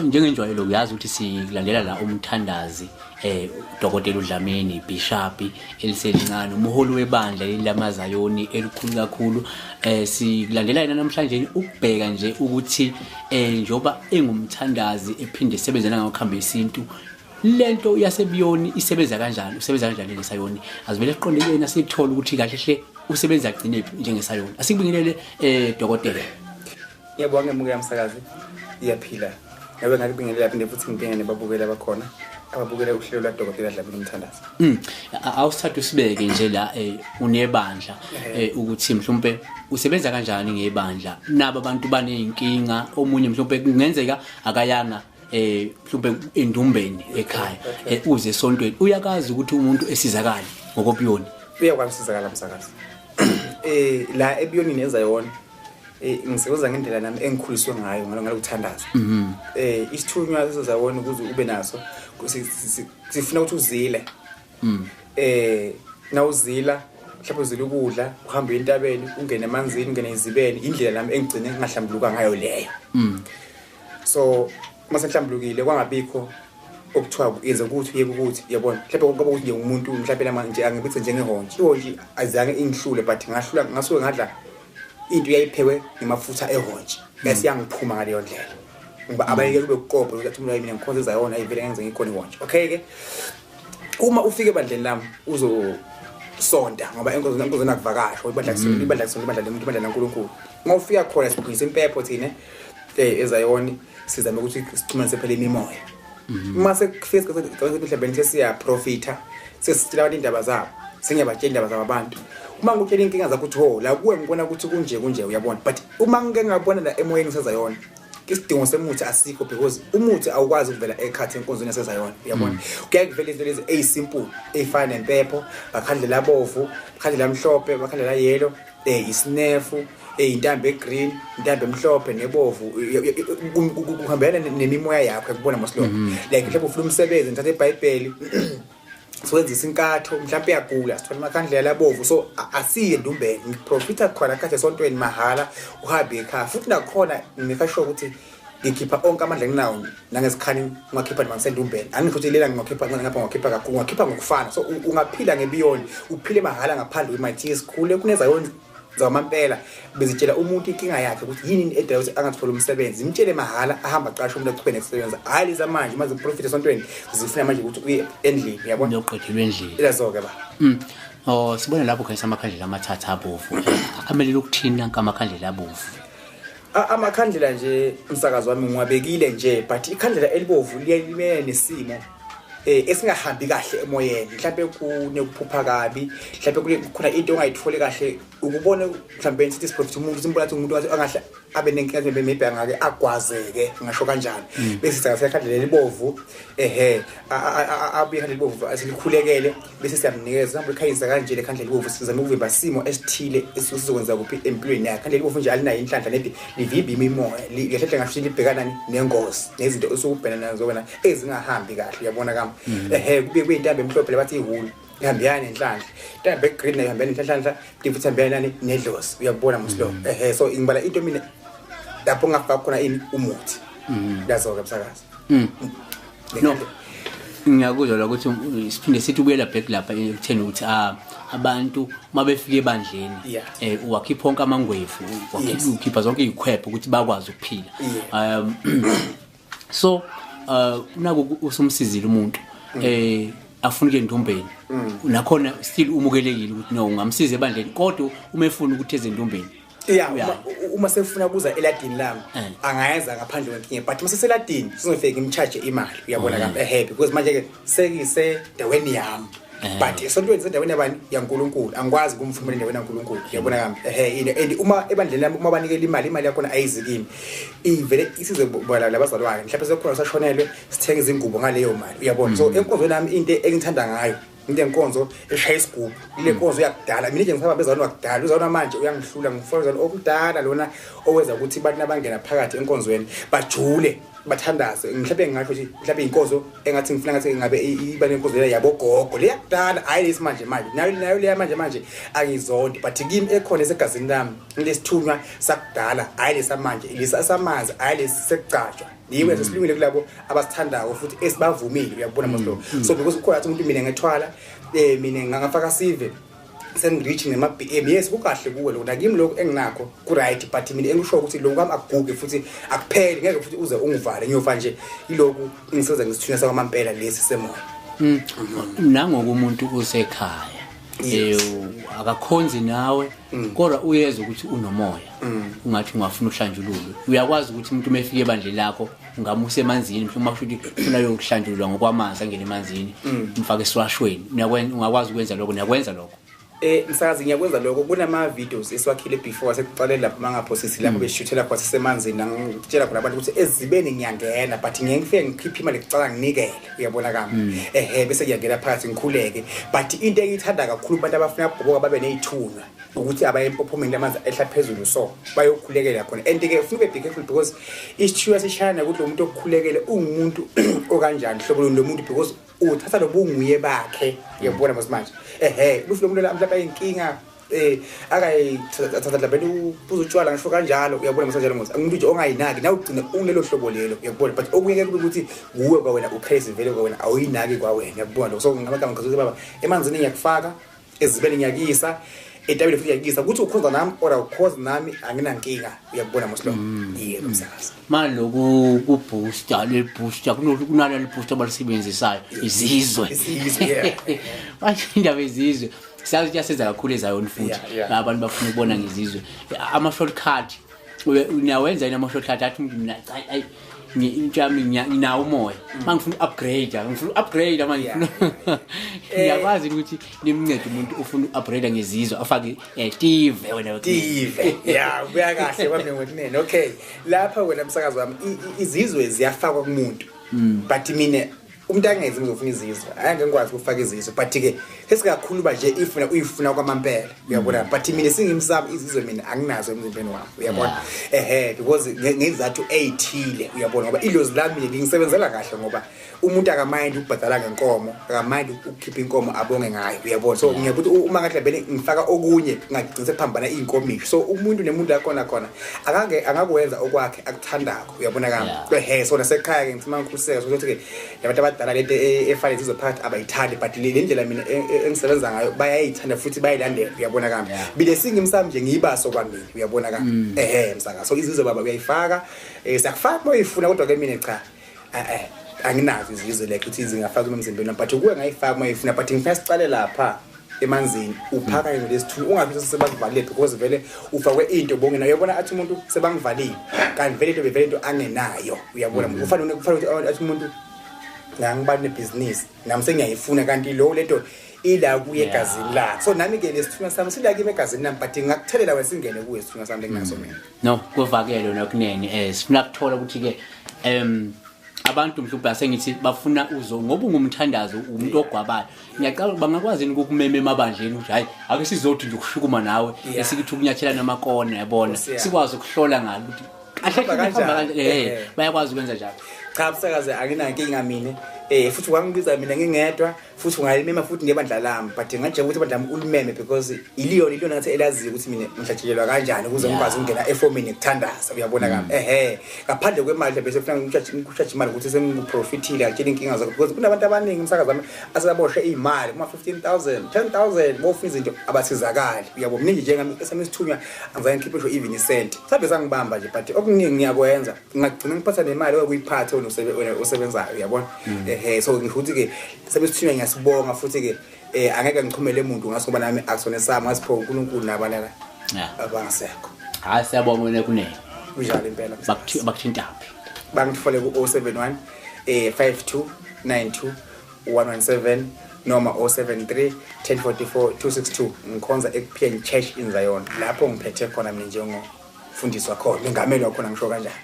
Njengenjwayelo uyazi ukuthi silandela la umthandazi uDokotela uDlamini Bishop eliselincane umholi webandla lamaZayoni elikhulu kakhulu silandela yena namhlanje ukubheka nje ukuthi njoba engumthandazi ephinde esebenzela ngokuhamba isintu lento yasebiyoni isebenza kanjani ngesayoni azivele siqonde yena sikuthola ukuthi kahle hle usebenza agcine njengesayoni asikubingelele dokotela. Yebo ngemuke yamsakazi iyaphila ngabe ngakubingelela lapha futhi ngibingelele babukela abakhona ababukela uhlelo la Dokotela Dlamini umthandazi. Awusithatha usibeke nje la unebandla ukuthi mhlawumbe usebenza kanjani ngebandla nabo abantu baneyinkinga omunye mhlawumbe kungenzeka akayanga mhlawumbe endumbeni ekhaya uze esontweni uyakazi ukuthi umuntu esizakala ngokopiyoni uyakwazi usizakala umsakazi la ebiyonini eZayoni ngisebenza ngendlela nami engikhuliswe ngayo ngalokuthandaza isithunywa sezayona ukuze ube naso sifuna ukuthi uzile nawuzila mhlawumbe uzile ukudla uhamba entabeni ungene emanzini ungene ezibeni indlela nami engigcine ngingahlambuluka ngayo leyo so mase ngihlambulukile kwangabikho okuthiwa yenza ukuthi uyeke ukuthi yabona mhlawumbe ngoba ukuthi nje umuntu mhlawumbe manje angibithi njengehonje ihonje azange ingihlule but ngahlula ngasuke ngadla into yayiphekwe ngemafutha ehonje bese yangiphuma ngaleyo ndlela ngoba abayeke kube uqobo ukuthi umuntu mina ngikhonza ezayona ayivele ngenze ngikhona ihonje okay ke uma ufike ebandleni lami uzosonta ngoba enkozweni akuvakashwa ibandla lomuntu laNkulunkulu ngofika khona siphisa impepho thina ezayoni sizama ukuthi sixhumanise phela imimoya mase kufika mhlawumbe siya profita sesitshela abantu indaba zabo singabatshela indaba zabantu uma ngutshela inkinga zakho uthi ho la kuwe ngibona ukuthi kunje uyabona but uma ngike ngabona la emoyeni sezayona isidingo semuthi asikho because umuthi awukwazi ukuvela ekhathi enkonzweni yasezayona uyabona kuyakuvela izinto lezi ezisimple ezifana nempepho bakhandlela bovu bakhandlela mhlophe bakhandlela yellow isinefu intambo egreen intambo emhlophe nebovu kuhambela nemimoya yakho ukubona masilo like mhlawumbe ufuna umsebenzi ngithatha eBhayibheli swenza inkatho mhlawumbe yagula sithola amakhandlela labovu so asiye ndumbeni ngiprofita khona kade esontweni mahala uhambe ekhaya futhi nakhona ngikasho ukuthi ngikhipha onke amandla nginawo nangesikhani ungakhipha mangisendumbeni angikho lela ngikhipha kakhulu ungakhipha ngokufana so ungaphila ngebiyoni uphile mahala ngaphandle kwemithi esikhule kunezayona zamampela bezitshela umuntu inkinga yakhe ukuthi yini edala ukuthi angathola umsebenzi imtshele mahala ahamba aqasha umuntu aqhubeke nesebenza hayi leza manje maze profit esontweni zifuna manje ukuthi uye endlini uyabona uyoqedilwe endlini ilazoke ba sibona lapho khaya amakhandlela amathatha abovu amelele ukuthina ngamakhandlela abovu amakhandlela nje umsakazo wami ngiwabekile nje but ikhandlela elibovu liye nesimo esingahambi kahle emoyeni mhlawumbe kunekuphupha kabi mhlawumbe kukhona into ongayitholi kahle ukubona mhlawumbe sithi profit umuntu simbola umuntu wathi angahle abe nenkinga maybe angake agwazeke ngisho kanjani bese siyakhandlela elibovu abikhandlela elibovu asilikhulekele bese siyamnikeza mhlawumbe ekhayisa kanje lekhandlela elibovu sizama ukuvimba simo esithile esizokwenza kuphi empilweni yakhe khandlela elibovu nje alinayo inhlanhla nedi livimba imimoya lihle ngasho libhekana nengozi nezinto esukubhekana nazo wena ezingahambi kahle uyabona kami kube kuyintambo emhlophe lebathi ihulu ihambiyana nenhlanhla intambo egreen nayo ihambiyana nenhlanhla futhi ihambiyana nedlozi uyabona muslo so ngibala into mina lapho ngafaka khona ini umuthi lazoke umsakazi no ngiyakuzwa ukuthi siphinde sithi ubuyela back lapha ekutheni ukuthi abantu mabefika ebandleni wakhipha onke amangwevu wakhipha zonke izikhwepho ukuthi bakwazi ukuphila so naku usumsizile umuntu afunike endumbeni nakhona still umukelekile ukuthi no ungamsiza ebandleni kodwa uma efuna ukuthi eze endumbeni uma sefuna kuza eladini lami angayenza ngaphandle kwenkinga but mase seladini sizofika imcharge imali uyabona kahle happy because manje ke sekise daweni yami but esontweni sendaweni yabani yaNkulunkulu angikwazi kumfumela endaweni yaNkulunkulu uyabona kahle and uma ebandleni lami uma banikela imali yakho ayizikimi ivele isize bona labazalwane mhlawumbe sekukhona sashonelwe sithenga izingubo ngaleyo mali uyabona so enkonzweni nami into engithanda ngayo into enkonzo eshaya isigubhu ile nkonzo yakudala mina nje ngisaba bezalwane wakudala uzalwana manje uyangihlula ngifuna okudala lona owenza ukuthi bathi nabangena phakathi enkonzweni bajule bathandaze mhlawumbe ngisho ukuthi mhlawumbe inkozo engathi ngifuna ngathi ngabe iba nenkozo yabo gogo le yakudala hayi lesimanje manje nayo le manje angizondi but kimi ekhona esegazini lami lesithunywa sakudala hayi lesamanje lesamanzi hayi lesisecatshwa niwe sesilungile kulabo abasithandayo futhi esibavumile uyabona moslo so because ukhona umuntu mina ngethwala mina ngangafaka sive sengireaching ema BM yes kukahle kuwe lo nakimi lokho enginakho ku right but mina engisho ukuthi lo kwami akuguge futhi akupheli ngeke futhi uze ungivale ngiyofa nje ilokhu ngisoze ngisithunya sakwamampela lesi semoya nangokumuntu usekhaya akakhonzi nawe kodwa uyeza ukuthi unomoya ungathi ungafuna uhlanjululwe uyakwazi ukuthi umuntu mefike ebandle lakho ungamusa emanzini mhlawumbe kushuthi ufuna yokuhlanjululwa ngokwamanzi angene emanzini umfake esiwashweni ungakwazi ukwenza lokho uyakwenza lokho msakazi ngiyakwenza lokho kunama videos esiwakhile before sekuqalela lapha mangaphosisi lapho beshuthela kwathi semanzini ngitshela khona abantu ukuthi ezibeni ngiyangena but ngiyengifike ngikhiphe imali ecala nginikele uyabona kami bese ngiyangena phakathi ngikhuleke but into engiyithanda kakhulu abantu abafuna ukubhoboka babe nezithunywa ukuthi abayempophomeni lamanzi ehla phezulu so bayokhulekela khona and ke ufuna ube be careful because isithunywa sishana ukuthi lo muntu okukhulekele ungumuntu okanjani hlobo lo muntu because uthatha lo bunguye bakhe uyabona manje ufuna umuntu mhlawumbe ayinkinga akayithatha lapha ubuza utshwala ngisho kanjalo uyabona msajalo ngosi umuntu nje ongayinaki na ugcina unelo hlobo lelo uyabona but okuyeke kube ukuthi nguwe kwawena ucrazy vele kwawena awuyinaki kwawena uyabona lokho so ngabagama ngizwe baba emanzini ngiyakufaka ezibele ngiyakisa etabile futhi ngiyakisa ukuthi ukhonza nami or ukhoza nami anginankinga uyabona moslo yebo msakazi maloku kubooster le booster kunalo le booster abalisebenzisayo izizwe indaba izizwe siyazi siyasenza kakhulu ezayona futhi abantu bafuna ukubona ngizizwe ama shortcut uyawenza ama shortcut athi mina ngiyami nginawo umoya mangifuna upgrade manje ngiyakwazi ukuthi nimncede umuntu ufuna upgrade ngezizwe afake Steve wena Steve buya kahle kwami ngokunene okay lapha wena msakazi wami izizwe ziyafakwa kumuntu but mina umuntu angeze ngizofuna izizwe angengikwazi ukufaka izizwe but ke sesikakhuluma nje ifuna uyifuna kwamampela uyabona but mina singimsaba izizwe mina anginazo emzimbeni wami uyabona because ngezathu ezithile uyabona ngoba ilozi lami ngingisebenzela kahle ngoba umuntu akamind ukubhadala ngenkomo akamind ukukhipha inkomo abonge ngayo uyabona so ngiyakuthi uma kahle bene ngifaka okunye ngagcina phambana inkomisho so umuntu nemuntu yakona khona angakwenza okwakhe akuthandako uyabona kami so nasekhaya ke ngithima ngikhuseka ukuthi ke labantu abadala lento efanele izophatha abayithandi but le ndlela mina engisebenza ngayo bayayithanda futhi bayilandela uyabona kami bile singimsami nje ngiyibaso kwamina uyabona kami msaka so izizwe baba uyayifaka siyakufaka moyifuna kodwa ke mina cha anginazo izizwe like ukuthi zingafaka emzimbeni but kuwe ngayifaka moyifuna but ngifuna sicale lapha emanzini uphaka lesithu ungabe sebakuvalile because vele ufakwe into bonke nayo uyabona athi umuntu sebangivalile kanti vele into into angenayo uyabona kufanele ukuthi athi umuntu ngangibani nebusiness nami sengiyayifuna kanti lo lento ila kuye egazini la so nami ke lesithunywa sami sila kimi egazini nami but ngakuthelela wesingene kuwe isithunywa sami lenginaso mina no kuvakelo nokunene sifuna ukuthola ukuthi ke abantu mhlawumbe asengithi bafuna uzo ngoba ungumthandazo umuntu ogwabayo ngiyaqala bangakwazi ukukumema emabandleni ukuthi hayi ake sizothi nje ukushukuma nawe esikithi ukunyathela namakona yabona sikwazi ukuhlola ngalo ukuthi kahle bayakwazi ukwenza njalo cha msakaze anginankinga mina futhi wangibiza mina ngingedwa futhi ungalimema futhi ngebandla lami but ngaje ukuthi bandla ulimeme because iliyona ngathi elaziyo ukuthi mina ngihlatshelelwa kanjani ukuze ngikwazi ukungena eformini ekuthandaza uyabona kami ngaphandle kwemali bese ufuna ngikuchaje imali ukuthi sengiprofitile akutshela inkinga zakho because kunabantu abaningi umsakazi wami asebaboshe imali kuma 15,000 10,000 bofuna izinto abasizakali uyabo mningi njengami esemisithunywa angizange ngikhiphe even isenti sabe sangibamba nje but okuningi ngiyakwenza ngagcina ngiphatha nemali okuyiphatha osebenzayo uyabona so ngifuthi ke sebesithunywa ngiyasibonga futhi ke angeke ngichumele umuntu ngaso ngoba nami akusone sami ngasipho uNkulunkulu nabalala abangasekho hayi siyabonga wena kunene ujala impela bakuthintaphi bangithole ku 071 5292 117 noma 073 1044 262 ngikhonza ePN Church in Zion lapho ngiphethe khona mina njengofundiswa khona ngingamelwa khona ngisho kanjani